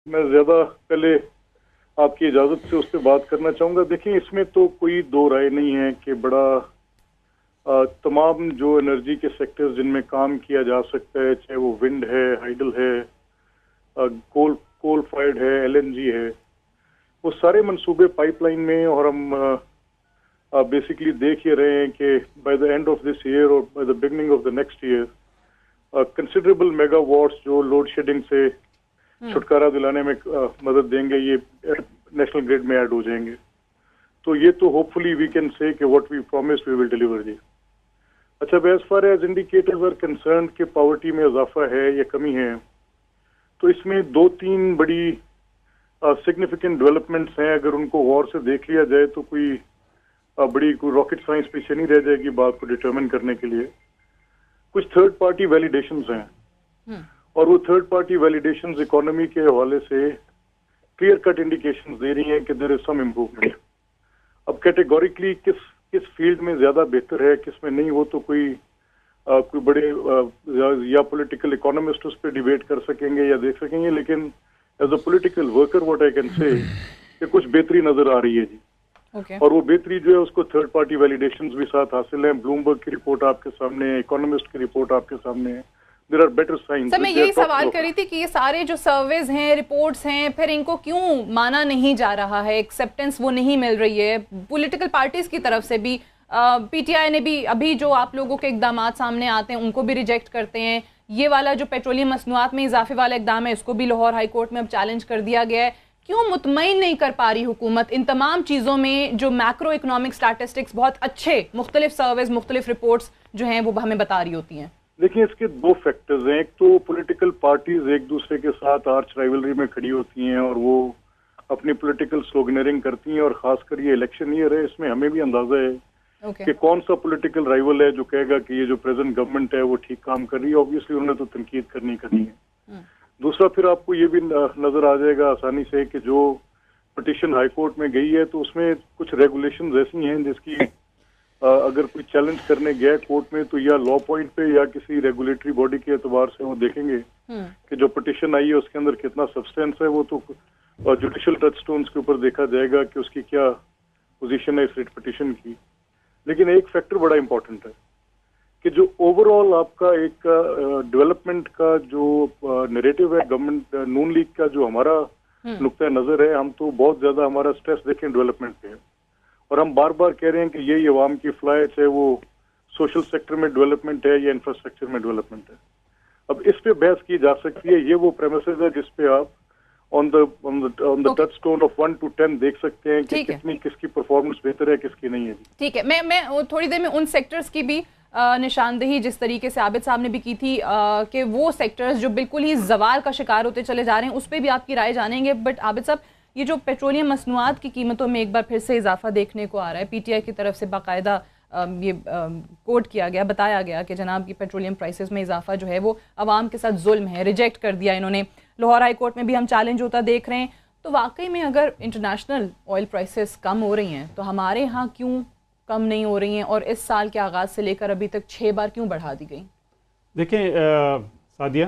میں زیادہ پہلے آپ کی اجازت سے اس پہ بات کرنا چاہوں گا. دیکھیں اس میں تو کوئی دو رائے نہیں ہے کہ بڑا تمام جو انرجی کے سیکٹرز جن میں کام کیا جا سکتا ہے، چاہے وہ ونڈ ہے، ہائیڈل ہے، کول فائرڈ ہے، LNG ہے، وہ سارے منصوبے پائپ لائن میں، اور ہم بیسکلی دیکھ ہی رہے ہیں کہ by the end of this year اور by the beginning of the next year considerable megawatts جو لوڈ شیڈنگ سے چھٹکارا دلانے میں مدد دیں گے، یہ نیشنل گریڈ میں ایڈ ہو جائیں گے. تو یہ تو hope fully we can say کہ what we promise we will deliver جی. اچھا، as far as indicators are concerned کہ پاورٹی میں اضافہ ہے یا کمی ہے، تو اس میں دو تین بڑی سگنیفیکنٹ ڈیولپمنٹس ہیں. اگر ان کو غور سے دیکھ لیا جائے تو کوئی راکٹ سائنس پیچھے نہیں رہ جائے گی بات کو ڈٹرمن کرنے کے لیے. کچھ تھرڈ پارٹی ویلیڈیشنز ہیں، اور وہ تھرڈ پارٹی ویلیڈیشنز اکانومی کے حوالے سے کلیئر کٹ انڈیکیشنز دے رہی ہیں کہ دیر از سم امپروومنٹ. اب کیٹیگوریکلی کس فیلڈ میں زیادہ بہتر ہے، کس میں نہیں، وہ تو کوئی بڑے یا پولیٹیکل اکانومسٹ اس پہ ڈیبیٹ کر سکیں گے یا دیکھ سکیں گے. لیکن as a political worker what I can say کہ کچھ بہتری نظر آ رہی ہے جی. اور وہ بہتری جو ہے اس کو تھرڈ پارٹی ویلیڈیشنز بھی ساتھ حاصل ہیں. بلومبرگ کی رپورٹ آپ کے سامنے ہے، اکانومسٹ کی رپورٹ آپ کے سامنے ہے. There are better signs. سر میں یہی سوال کری تھی کہ یہ سارے جو سرویز ہیں، رپورٹس ہیں، پھر ان کو کیوں مانا نہیں جا رہا ہے، ایکسیپٹنس وہ نہیں مل رہی ہے پولیٹیکل پارٹیز کی طرف سے بھی. پی ٹی آئی نے بھی ابھی جو آپ لوگوں کے اقدامات سامنے آتے ہیں ان کو بھی ریجیکٹ کرتے ہیں. یہ والا جو پیٹرولیم مصنوعات میں اضافے والا اقدام ہے اس کو بھی لاہور ہائی کورٹ میں اب چیلنج کر دیا گیا ہے. کیوں مطمئن نہیں کر پا رہی حکومت ان تمام چیزوں میں جو میکرو اکنامک اسٹیٹسٹکس بہت اچھے مختلف سرویز، مختلف رپورٹس جو ہیں وہ ہمیں بتا رہی ہوتی ہیں؟ دیکھیں اس کے دو فیکٹرز ہیں. ایک تو پولیٹیکل پارٹیز ایک دوسرے کے ساتھ آرچ رائیولری میں کھڑی ہوتی ہیں اور وہ اپنی پولیٹیکل سلوگنرنگ کرتی ہیں، اور خاص کر یہ الیکشن ایئر ہے، اس میں ہمیں بھی اندازہ ہے کہ کون سا پولیٹیکل رائیول ہے جو کہے گا کہ یہ جو پریزنٹ گورنمنٹ ہے وہ ٹھیک کام کر رہی ہے. آبویسلی انہوں نے تو تنقید کرنی ہے. دوسرا پھر آپ کو یہ بھی نظر آ جائے گا آسانی سے کہ جو پٹیشن ہائی کورٹ میں گئی ہے تو اس میں کچھ ریگولیشنز ایسی ہیں جس کی اگر کوئی چیلنج کرنے گیا کورٹ میں تو یا لا پوائنٹ پہ یا کسی ریگولیٹری باڈی کے اعتبار سے وہ دیکھیں گے کہ جو پٹیشن آئی ہے اس کے اندر کتنا سبسٹینس ہے. وہ تو جوڈیشل ٹچ سٹونز کے اوپر دیکھا جائے گا کہ اس کی کیا پوزیشن ہے اس ریٹ پٹیشن کی. لیکن ایک فیکٹر بڑا امپورٹنٹ ہے کہ جو اوور آل آپ کا ایک ڈیولپمنٹ کا جو نیریٹو ہے گورنمنٹ نون لیگ کا، جو ہمارا نقطۂ نظر ہے، ہم تو بہت زیادہ ہمارا سٹریس دیکھیں ڈیولپمنٹ پہ ہے، اور ہم بار بار کہہ رہے ہیں کہ یہی عوام کی فلاح ہے، چاہے وہ سوشل سیکٹر میں ڈیولپمنٹ ہے یا انفراسٹرکچر میں ڈیولپمنٹ ہے. اب اس پہ بحث کی جا سکتی ہے. یہ وہ پریمیسز ہے جس پہ آپ on the touchstone of 1 to 10 دیکھ سکتے ہیں کہ کتنی کس کی پرفارمنس بہتر ہے، کس کی نہیں ہے. ٹھیک ہے، میں تھوڑی دیر میں ان سیکٹرز کی بھی نشاندہی جس طریقے سے عابد صاحب نے بھی کی تھی کہ وہ سیکٹرز جو بالکل ہی زوال کا شکار ہوتے چلے جا رہے ہیں، اس پہ بھی آپ کی رائے جانیں گے. بٹ عابد صاحب، یہ جو پیٹرولیم مصنوعات کی قیمتوں میں ایک بار پھر سے اضافہ دیکھنے کو آ رہا ہے، پی ٹی آئی کی طرف سے باقاعدہ یہ کوٹ کیا گیا، بتایا گیا کہ جناب کی پیٹرولیم پرائسز میں اضافہ جو ہے وہ عوام کے ساتھ ظلم ہے، ریجیکٹ کر دیا انہوں نے. لاہور ہائی کورٹ میں بھی ہم چیلنج ہوتا دیکھ رہے ہیں. تو واقعی میں اگر انٹرنیشنل آئل پرائسز کم ہو رہی ہیں تو ہمارے ہاں کیوں کم نہیں ہو رہی ہیں، اور اس سال کے آغاز سے لے کر ابھی تک 6 بار کیوں بڑھا دی گئی؟ دیکھیں Sadia,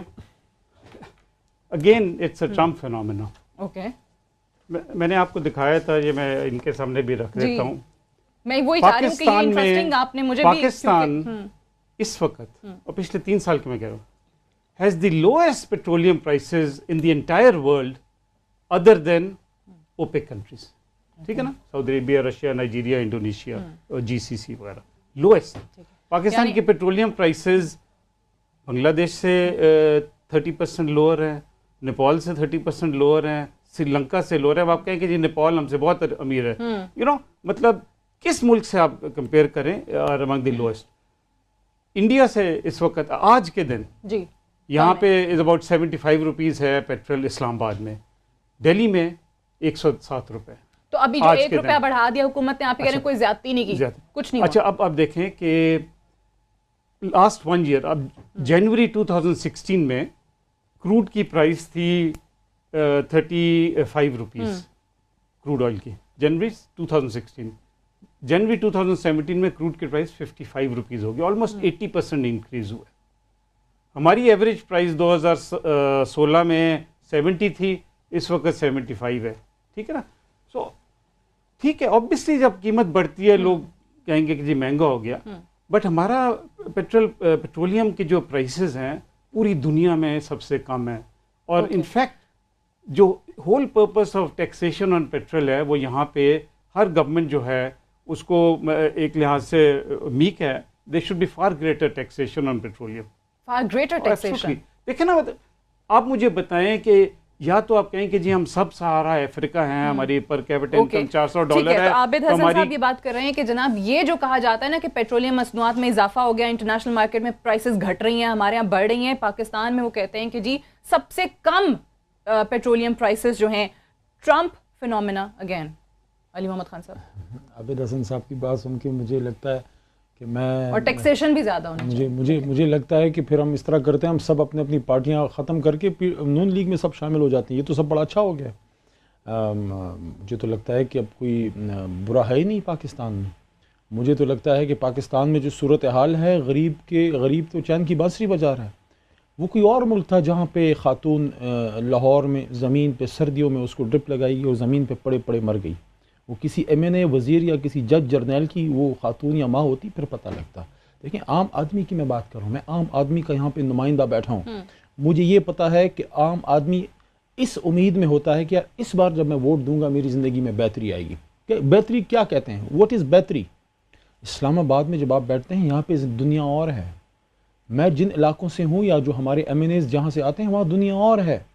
again it's a Trump phenomena. Okay, میں نے آپ کو دکھایا تھا، یہ میں ان کے سامنے بھی رکھ دیتا ہوں. میں وہی چاہ رہی ہوں کہ یہ انٹرسٹنگ آپ نے مجھے بھی. پاکستان اس وقت اور پچھلے 3 سال کے میں کہہ رہا ہوں has the lowest petroleum prices in the entire world other than OPEC countries. ٹھیک ہے نا، Saudi Arabia, Russia, Nigeria, Indonesia اور GCC وغیرہ لوئسٹ. پاکستان کی پیٹرولیم پرائسز بنگلہ دیش سے 30% لوور ہیں، نیپال سے 30% لوور ہیں، سری لنکا سے لوور ہے. اب آپ کہیں کہ جی نیپال ہم سے بہت امیر ہے، مطلب کس ملک سے آپ کمپیئر کریں امنگ دی لوئسٹ. انڈیا سے اس وقت آج کے دن جی یہاں پہ از اباؤٹ 75 روپیز ہے پیٹرول اسلام آباد میں، دہلی میں 107 روپے. تو ابھی جو 1 روپیہ بڑھا دیا حکومت نے، آپ کہہ رہے ہیں کوئی زیادتی نہیں کی، کچھ نہیں. اچھا اب دیکھیں کہ لاسٹ 1 ایئر، اب جنوری 2016 میں کروڈ کی پرائس تھی 35 روپیز کروڈ آئل کی، جنوری 2016. جنوری 2017 میں کروڈ کی پرائس 55 روپیز ہوگی، آلموسٹ 80% انکریز ہوا ہے. ہماری ایوریج پرائس 2016 میں 70 تھی، इस वक्त 75 है, ठीक है ना. सो ठीक है, ऑब्वियसली जब कीमत बढ़ती है लोग कहेंगे कि जी महंगा हो गया, बट हमारा पेट्रोलियम के जो प्राइसेस हैं पूरी दुनिया में सबसे कम है. और इनफैक्ट जो whole purpose of taxation on petrol है वो यहाँ पे हर गवर्नमेंट जो है उसको एक लिहाज से मीक है. They should be far greater taxation on petroleum, far greater taxation. देखिए ना, आप मुझे बताएं कि या तो आप कहें कि जी हम सब सहारा अफ्रीका हैं, हमारी पर कैपिटा इनकम $400 है. तो आबिद हसन साहब ये बात कर रहे हैं कि जनाब ये जो कहा जाता है ना कि पेट्रोलियम मसनूआत में इजाफा हो गया, इंटरनेशनल मार्केट में प्राइसेस घट रही हैं, हमारे यहाँ बढ़ रही हैं, पाकिस्तान में वो कहते हैं कि जी सबसे कम पेट्रोलियम प्राइसेस जो हैं, Trump phenomena again. Ali Mohammad Khan साहब. आबिद हसन साहब की बात सुन के मुझे लगता है कि मैं, और टैक्सेशन भी ज़्यादा होना चाहिए. मुझे लगता है कि फिर हम इस तरह करते हैं, हम सब अपनी अपनी पार्टियां ख़त्म करके नून लीग में सब शामिल हो जाते हैं. ये तो सब बड़ा अच्छा हो गया. मुझे तो लगता है कि अब कोई बुरा है ही नहीं पाकिस्तान में. मुझे तो लगता है कि पाकिस्तान में जो सूरत हाल है, गरीब तो चैन की बांसुरी बजा रहा है. वो कोई और मुल्क था जहाँ पे खातून लाहौर में ज़मीन पे सर्दियों में उसको ड्रिप लगाई और ज़मीन पे पड़े पड़े मर गई. वो किसी MNA वज़ीर या किसी जज जर्नल की वो खातून या माँ होती फिर पता लगता. देखिए, आम आदमी की मैं बात कर रहा हूँ, मैं आम आदमी का यहाँ पे नुमाइंदा बैठा हूँ. मुझे ये पता है कि आम आदमी इस उम्मीद में होता है कि यार इस बार जब मैं वोट दूंगा मेरी ज़िंदगी में बेहतरी आएगी. बेहतरी क्या कहते हैं, व्हाट इज़ बेहतरी? इस्लामाबाद में जब आप बैठते हैं यहाँ पे दुनिया और है. मैं जिन इलाकों से हूँ या जो हमारे MNAs जहाँ से आते हैं वहाँ दुनिया और है.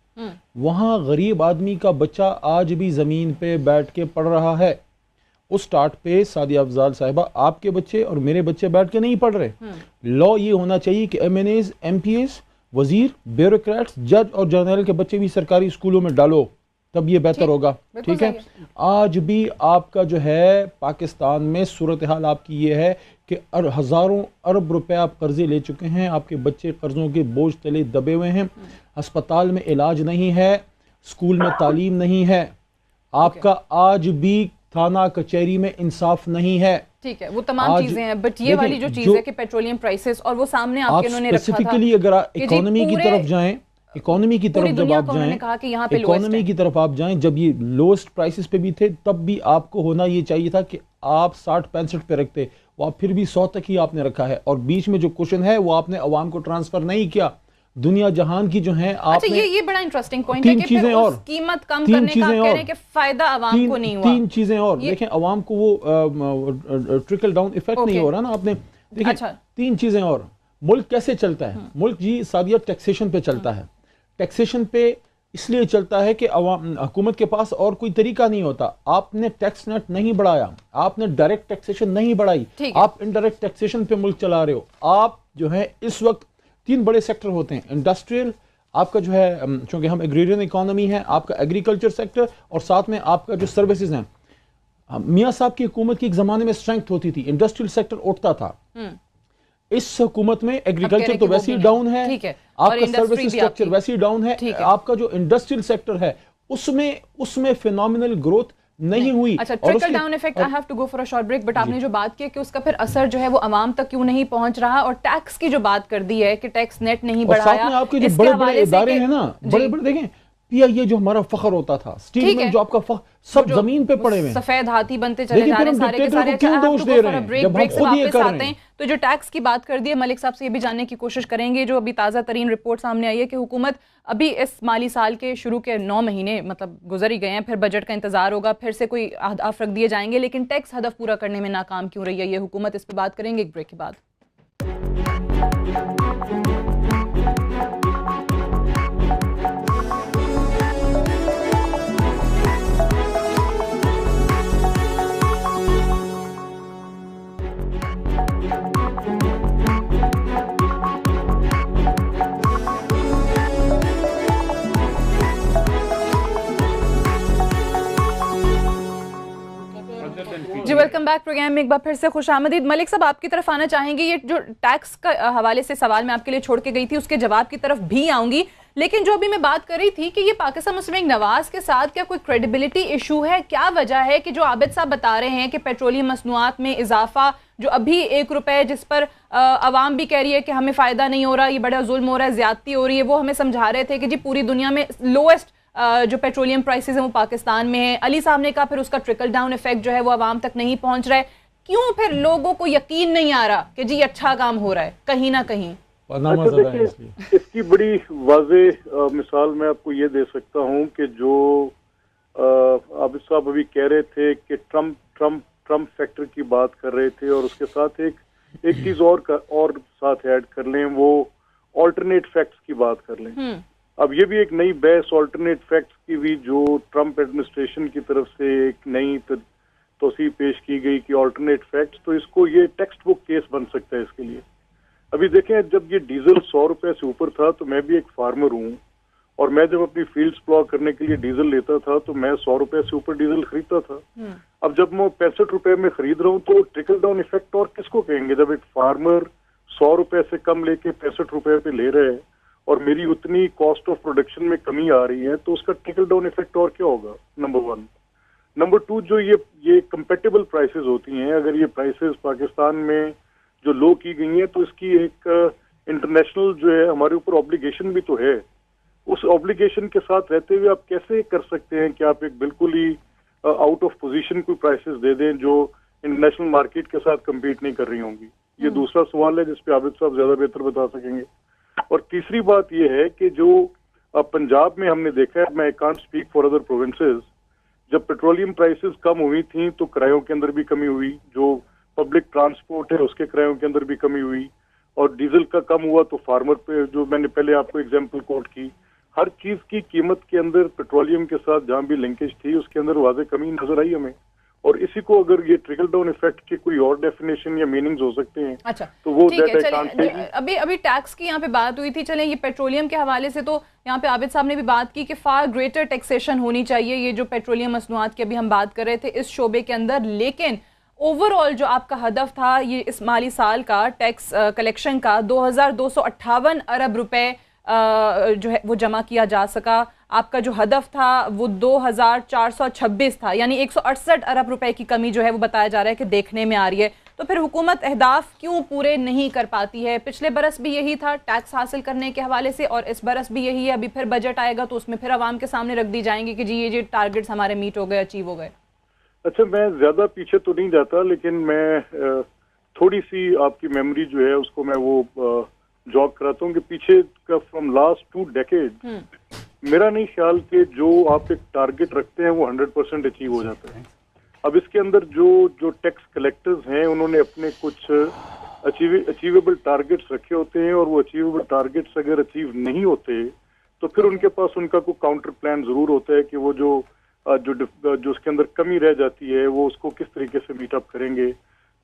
वहाँ गरीब आदमी का बच्चा आज भी ज़मीन पे बैठ के पढ़ रहा है. उस स्टार्ट पे सादिया अफजाल साहिबा, आपके बच्चे और मेरे बच्चे बैठ के नहीं पढ़ रहे. लॉ ये होना चाहिए कि MNAs, MPs, वजीर, ब्यूरोक्रेट्स, जज और जर्नल के बच्चे भी सरकारी स्कूलों में डालो, तब ये बेहतर होगा. ठीक है. आज भी आपका जो है पाकिस्तान में सूरत हाल आपकी ये है कि हज़ारों अरब रुपए आप कर्जे ले चुके हैं, आपके बच्चे कर्जों के बोझ तले दबे हुए हैं, अस्पताल में इलाज नहीं है, स्कूल में तालीम नहीं है, आपका आज भी थाना कचहरी में इंसाफ नहीं है. ठीक है, वो तमाम चीजें हैं, बट ये वाली जो चीज़ है कि पेट्रोलियम प्राइसेस और वो सामने आपके उन्होंने रखा था. स्पेसिफिकली अगर इकोनॉमी की तरफ जाएं, इकोनॉमी की तरफ जब आप जाएं, इकोनॉमी की तरफ आप जाएं, जब ये लोएस्ट प्राइसेस पे भी थे तब भी आपको होना ये चाहिए था कि आप 60-65 पे रखते, वो आप फिर भी 100 तक ही आपने रखा है. और बीच में जो क्वेश्चन है वो आपने अवाम को ट्रांसफर नहीं किया. दुनिया जहान की जो है आपने, अच्छा ये बड़ा इंटरेस्टिंग पॉइंट है कि फिर उस कीमत कम करने का आप कह रहे हैं कि फायदा अवाम को नहीं हुआ. 3 चीजें और देखें, अवाम को वो ट्रिकल डाउन इफेक्ट नहीं हो रहा ना. आपने देखिए 3 चीजें और. मुल्क कैसे चलता है? मुल्क जी सादिया टैक्सेशन पे चलता है. टैक्सेशन पे इसलिए चलता है कि हुकूमत के पास और कोई तरीका नहीं होता. आपने टैक्स नेट नहीं बढ़ाया, आपने डायरेक्ट टैक्सेशन नहीं बढ़ाई, आप इनडायरेक्ट टैक्सेशन पे मुल्क चला रहे हो. आप जो है इस वक्त 3 बड़े सेक्टर होते हैं. इंडस्ट्रियल आपका जो है, चूंकि हम एग्रीरियन इकोनॉमी है, आपका एग्रीकल्चर सेक्टर और साथ में आपका जो सर्विसेज हैं. मियाँ साहब की हुकूमत की एक ज़माने में स्ट्रेंथ होती थी, इंडस्ट्रियल सेक्टर उठता था. इस हुकूमत में एग्रीकल्चर तो वैसे ही डाउन है, आपका सर्विस स्ट्रक्चर वैसे ही डाउन है, आपका जो इंडस्ट्रियल सेक्टर है उसमें फिनोमिनल ग्रोथ नहीं हुई. अच्छा, trickle down effect. I have to go for a short break, but आपने जो बात की कि उसका फिर असर जो है वो अवाम तक क्यों नहीं पहुंच रहा, और टैक्स की जो बात कर दी है कि टैक्स नेट नहीं बढ़ाया. आपके जो बड़े बड़े इदारे हैं ना, बड़े बड़े देखें, PIA जो हमारा फखर होता था, स्टील में जो आपका फखर, सब जमीन पे पड़े हुए हैं, सफेद हाथी बनते चले जा रहे हैं सारे के सारे. क्यों दोष दे रहे हैं जब हम खुद ये कर रहे हैं? तो जो टैक्स की बात कर दी है, मलिक साहब से ये भी जानने की कोशिश करेंगे, जो अभी ताज़ा तरीन रिपोर्ट सामने आई है कि हुकूमत अभी इस माली साल के शुरू के 9 महीने मतलब गुजर ही गए हैं, फिर बजट का इंतजार होगा, फिर से कोई अहदाफ रख दिए जाएंगे, लेकिन टैक्स हदफ पूरा करने में नाकाम क्यों रही है ये हुकूमत, इस पर बात करेंगे एक ब्रेक के बाद. जी वेलकम बैक प्रोग्राम में एक बार फिर से खुशामदीद. मलिक साहब आपकी तरफ आना चाहेंगे. ये जो टैक्स का हवाले से सवाल मैं आपके लिए छोड़ के गई थी उसके जवाब की तरफ भी आऊंगी, लेकिन जो अभी मैं बात कर रही थी कि ये पाकिस्तान मुस्लिम लीग नवाज के साथ क्या कोई क्रेडिबिलिटी इशू है? क्या वजह है कि जो आबिद साहब बता रहे हैं कि पेट्रोलियम मसनूआत में इजाफा जो अभी ₹1 जिस पर आवाम भी कह रही है कि हमें फ़ायदा नहीं हो रहा, ये बड़ा जुल्म हो रहा है, ज़्यादती हो रही है, वो हमें समझा रहे थे कि जी पूरी दुनिया में लोएस्ट जो पेट्रोलियम प्राइसेस हैं वो पाकिस्तान में हैं, अली साहब ने कहा फिर उसका ट्रिकल डाउन इफेक्ट जो है वो आवाम तक नहीं पहुंच रहा है, क्यों फिर लोगों को यकीन नहीं आ रहा कि जी अच्छा काम हो रहा है कहीं ना कहीं? इसकी बड़ी वाज़ेह मिसाल मैं आपको ये दे सकता हूँ कि जो आबिद साहब अभी कह रहे थे कि ट्रम्प फैक्टर की बात कर रहे थे, और उसके साथ एक चीज और साथ ऐड कर लें, वो ऑल्टरनेट फैक्ट्स की बात कर लें। अब ये भी एक नई बहस ऑल्टरनेट फैक्ट्स की भी जो ट्रम्प एडमिनिस्ट्रेशन की तरफ से एक नई तौसीह पेश की गई कि ऑल्टरनेट फैक्ट्स, तो इसको ये टेक्स्ट बुक केस बन सकता है इसके लिए। अभी देखें, जब ये डीजल 100 रुपए से ऊपर था तो मैं भी एक फार्मर हूँ, और मैं जब अपनी फील्ड्स प्लॉ करने के लिए डीजल लेता था तो मैं 100 रुपए से ऊपर डीजल खरीदता था। अब जब मैं 65 रुपए में खरीद रहा हूँ तो ट्रिकल डाउन इफेक्ट और किसको कहेंगे? जब एक फार्मर 100 रुपए से कम लेके 65 रुपए पे ले रहे हैं और मेरी उतनी कॉस्ट ऑफ प्रोडक्शन में कमी आ रही है, तो उसका ट्रिकल डाउन इफेक्ट और क्या होगा? नंबर 1। नंबर 2, जो ये कंपेटेबल प्राइसेस होती हैं, अगर ये प्राइसेस पाकिस्तान में जो लो की गई हैं तो इसकी एक इंटरनेशनल जो है हमारे ऊपर ऑब्लिगेशन भी तो है। उस ऑब्लिगेशन के साथ रहते हुए आप कैसे कर सकते हैं कि आप एक बिल्कुल ही आउट ऑफ पोजीशन कोई प्राइसेस दे दें जो इंटरनेशनल मार्केट के साथ कम्पीट नहीं कर रही होंगी? ये दूसरा सवाल है जिस पे आबिद साहब ज्यादा बेहतर बता सकेंगे। और तीसरी बात ये है कि जो पंजाब में हमने देखा है, मैं can't speak for other provinces, जब पेट्रोलियम प्राइसेस कम हुई थी तो किरायों के अंदर भी कमी हुई, जो पब्लिक ट्रांसपोर्ट है उसके किरायों के अंदर भी कमी हुई, और डीजल का कम हुआ तो फार्मर पे, जो मैंने पहले आपको एग्जांपल कोट की, हर चीज की कीमत के अंदर पेट्रोलियम के साथ जहां भी लिंकेज थी उसके अंदर वाज़ेह कमी नजर आई हमें। और इसी को अगर ये ट्रिकल डाउन इफेक्ट के कोई और डेफिनेशन या मीनिंग्स हो सकते हैं, अच्छा, तो वो ठीक है। चलिए, अभी टैक्स की यहाँ पे बात हुई थी, चलें ये पेट्रोलियम के हवाले से तो यहाँ पे आबिद साहब ने भी बात की कि फार ग्रेटर टैक्सेशन होनी चाहिए, ये जो पेट्रोलियम मसनूआत की अभी हम बात कर रहे थे इस शोबे के अंदर, लेकिन ओवरऑल जो आपका हदफ था ये इस माली साल का टैक्स कलेक्शन का 2258 अरब रुपए जो है वो जमा किया जा सका। आपका जो हदफ था वो 2426 था, यानी 168 अरब रुपए की कमी जो है वो बताया जा रहा है कि देखने में आ रही है। तो फिर हुकूमत अहदाफ क्यों पूरे नहीं कर पाती है? पिछले बरस भी यही था टैक्स हासिल करने के हवाले से, और इस बरस भी यही है। अभी फिर बजट आएगा तो उसमें फिर आवाम के सामने रख दी जाएंगे कि जी ये टारगेट्स हमारे मीट हो गए, अचीव हो गए। अच्छा, मैं ज्यादा पीछे तो नहीं जाता, लेकिन मैं थोड़ी सी आपकी मेमोरी जो है उसको मैं वो जॉग कराता हूँ कि पीछे का फ्रॉम लास्ट 2 डेकेड मेरा नहीं ख्याल कि जो आप एक टारगेट रखते हैं वो 100% अचीव हो जाता है। अब इसके अंदर जो टैक्स कलेक्टर्स हैं उन्होंने अपने कुछ अचीवेबल टारगेट्स रखे होते हैं, और वो अचीवेबल टारगेट्स अगर अचीव नहीं होते तो फिर उनके पास उनका कोई काउंटर प्लान जरूर होता है कि वो जो उसके अंदर कमी रह जाती है वो उसको किस तरीके से मीट अप करेंगे।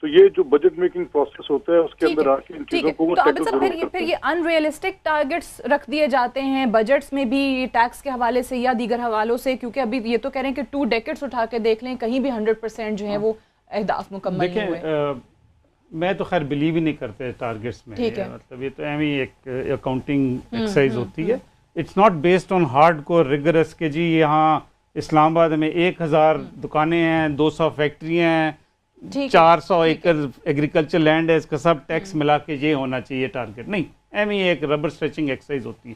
तो ये जो बजट मेकिंग प्रोसेस होता है उसके अंदर आके इन चीजों को तो फिर ये अनरियलिस्टिक टारगेट्स रख दिए जाते हैं बजट्स में भी टैक्स के हवाले से या दीगर हवालों से, क्योंकि अभी ये तो कह रहे हैं कि 2 डेकेड्स उठा के देख लें कहीं भी 100% जो है वो अहदाफ मुकम्मल नहीं हुए। मैं तो खैर बिलीव ही नहीं करते टारगेट्स में, मतलब ये तो एवं एक अकाउंटिंग एक्सरसाइज होती है। It's not based on hard core rigorous के जी यहाँ इस्लामाबाद में 1000 दुकानें हैं, 200 फैक्ट्रियाँ हैं, 400 एकड़ एग्रीकल्चर लैंड है, इसका सब टैक्स मिला के ये होना चाहिए टारगेट। नहीं, एम ही एक रबर स्ट्रेचिंग एक्सरसाइज होती है।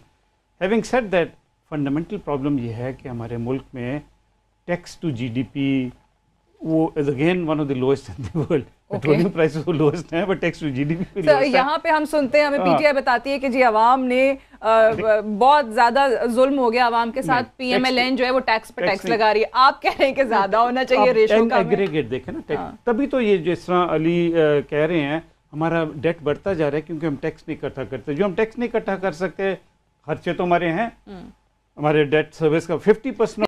Having said that, fundamental problem ये है कि हमारे मुल्क में टैक्स टू जीडीपी वो is again one of the lowest in the world. Petroleum prices lowest हैं, बट टैक्स टू जीडीपी भी लोएस्ट है। यहाँ पे हम सुनते हैं, हमें पीटीआई बताती है कि जी आवाम ने बहुत ज्यादा जुल्म हो गया आवाम के साथ, पीएमएलएन जो है वो टैक्स पे टैक्स लगा रही है। आप कह रहे हैं कि ज्यादा होना चाहिए रेशो का। एग्रीगेट देखें ना टैक्स, तभी तो ये जिस तरह अली कह रहे हैं हमारा डेट बढ़ता जा रहा है क्योंकि हम टैक्स नहीं इकट्ठा करते। जो हम टैक्स नहीं इकट्ठा कर सकते, खर्चे तो हमारे हैं, हमारे डेट सर्विस का 50%